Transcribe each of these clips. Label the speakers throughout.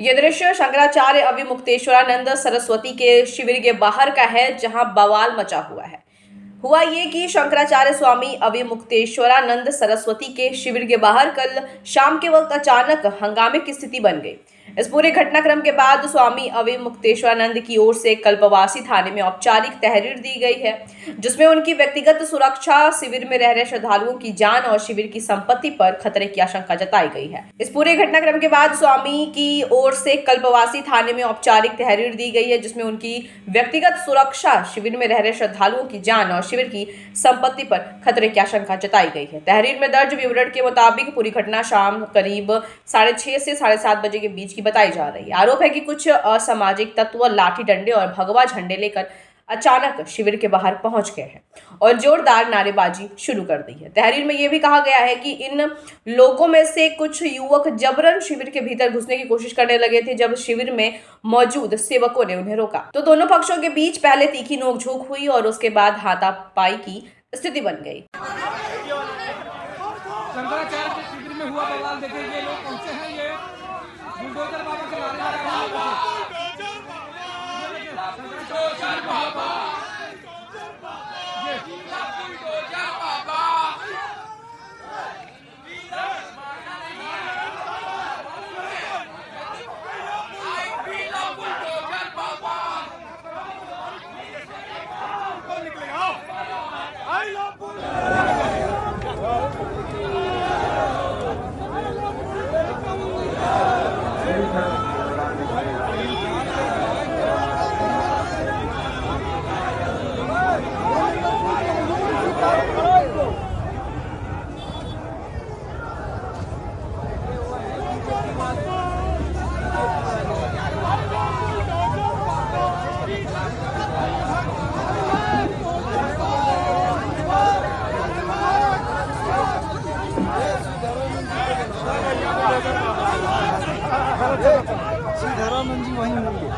Speaker 1: ये दृश्य शंकराचार्य अभिमुक्तेश्वरानंद सरस्वती के शिविर के बाहर का है, जहां बवाल मचा हुआ है। हुआ ये कि शंकराचार्य स्वामी अभिमुक्तेश्वरानंद सरस्वती के शिविर के बाहर कल शाम के वक्त अचानक हंगामे की स्थिति बन गई। इस पूरे घटनाक्रम के बाद स्वामी अभिमुक्तेश्वरानंद की ओर से कल्पवासी थाने में औपचारिक तहरीर दी गई है, जिसमें उनकी व्यक्तिगत सुरक्षा, शिविर में रह रहे श्रद्धालुओं की जान और शिविर की संपत्ति पर खतरे की आशंका जताई गई है। इस पूरे घटनाक्रम के बाद स्वामी की ओर से कल्पवासी थाने में औपचारिक तहरीर दी गई है, जिसमें उनकी व्यक्तिगत सुरक्षा, शिविर में रह रहे श्रद्धालुओं की जान और शिविर की संपत्ति पर खतरे की आशंका जताई गई है। तहरीर में दर्ज विवरण के मुताबिक पूरी घटना शाम करीब 6:30 से 7:30 बजे के बीच की बताई जा रही है। आरोप है कि कुछ असामाजिक तत्व लाठी डंडे और भगवा झंडे लेकर अचानक शिविर के बाहर पहुंच गए हैं और जोरदार नारेबाजी शुरू कर दी है। तहरीर में यह भी कहा गया है कि इन लोगों में से कुछ युवक जबरन शिविर के भीतर घुसने की कोशिश करने लगे थे। जब शिविर में मौजूद सेवकों ने उन्हें रोका तो दोनों पक्षों के बीच पहले तीखी नोकझोंक हुई और उसके बाद हाथापाई की स्थिति बन गई।
Speaker 2: शंकराचार्य के शिविर में हुआ बवाल देखे ये लोग पहुंचे हैं। ये बुलडोजर बाबा के नारे लगा रहे हैं।
Speaker 3: सीतारामन जी वहीं होंगे।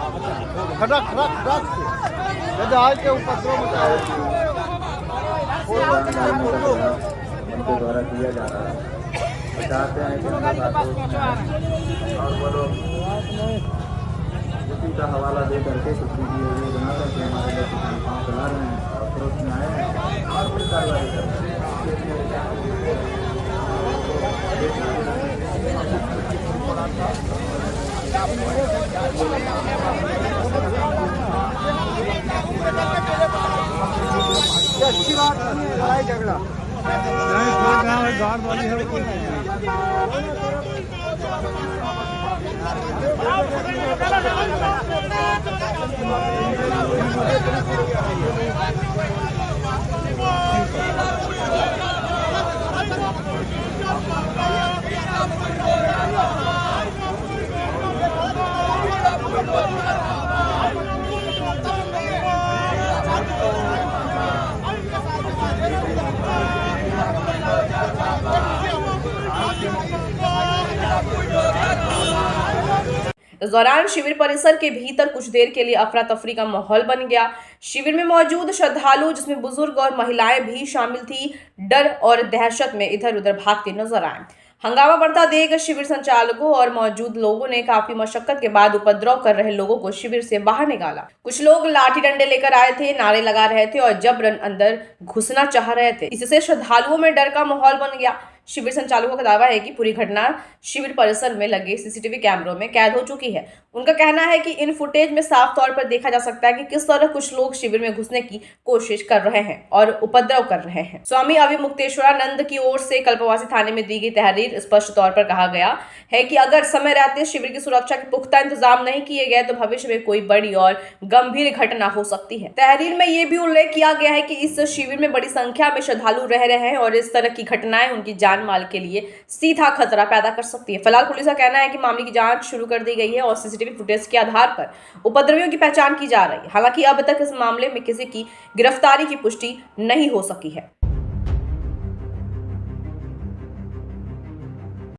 Speaker 3: खड़क खड़क खड़क से आज के उपद्रव मचाए
Speaker 4: उनके द्वारा किया जा रहा है। चाहते हैं कि और वो लोग उसी का हवाला दे करके कुछ वीडियो बना करके हमारे लोग काम चला रहे हैं और फिर उसमें आए हैं और फिर कार्रवाई कर रहे हैं।
Speaker 3: अच्छी बात नहीं है लड़ाई झगड़ा वाली है कोई
Speaker 1: इस दौरान शिविर परिसर के भीतर कुछ देर के लिए अफरा तफरी का माहौल बन गया। शिविर में मौजूद श्रद्धालु, जिसमें बुजुर्ग और महिलाएं भी शामिल थी, डर और दहशत में इधर उधर भागते नजर आए। हंगामा बढ़ता देख शिविर संचालकों और मौजूद लोगों ने काफी मशक्कत के बाद उपद्रव कर रहे लोगों को शिविर से बाहर निकाला। कुछ लोग लाठी डंडे लेकर आए थे, नारे लगा रहे थे और जबरन अंदर घुसना चाह रहे थे। इससे श्रद्धालुओं में डर का माहौल बन गया। शिविर संचालकों का दावा है कि पूरी घटना शिविर परिसर में लगे सीसीटीवी कैमरों में कैद हो चुकी है। उनका कहना है कि इन फुटेज में साफ तौर पर देखा जा सकता है कि किस तरह कुछ लोग शिविर में घुसने की कोशिश कर रहे हैं और उपद्रव कर रहे हैं। स्वामी अभिमुक्तेश्वरानंद की ओर से कल्पवासी थाने में दी गई तहरीर स्पष्ट तौर पर कहा गया है कि अगर समय रहते शिविर की सुरक्षा के पुख्ता इंतजाम नहीं किए गए तो भविष्य में कोई बड़ी और गंभीर घटना हो सकती है। तहरीर में यह भी उल्लेख किया गया है कि इस शिविर में बड़ी संख्या में श्रद्धालु रह रहे हैं और इस तरह की घटनाएं उनकी जान जान माल के लिए सीधा खतरा पैदा कर सकती है। फिलहाल पुलिस का कहना है कि मामले की जांच शुरू कर दी गई है और सीसीटीवी फुटेज के आधार पर उपद्रवियों की पहचान की जा रही है। हालांकि अब तक इस मामले में किसी की गिरफ्तारी की पुष्टि नहीं हो सकी है।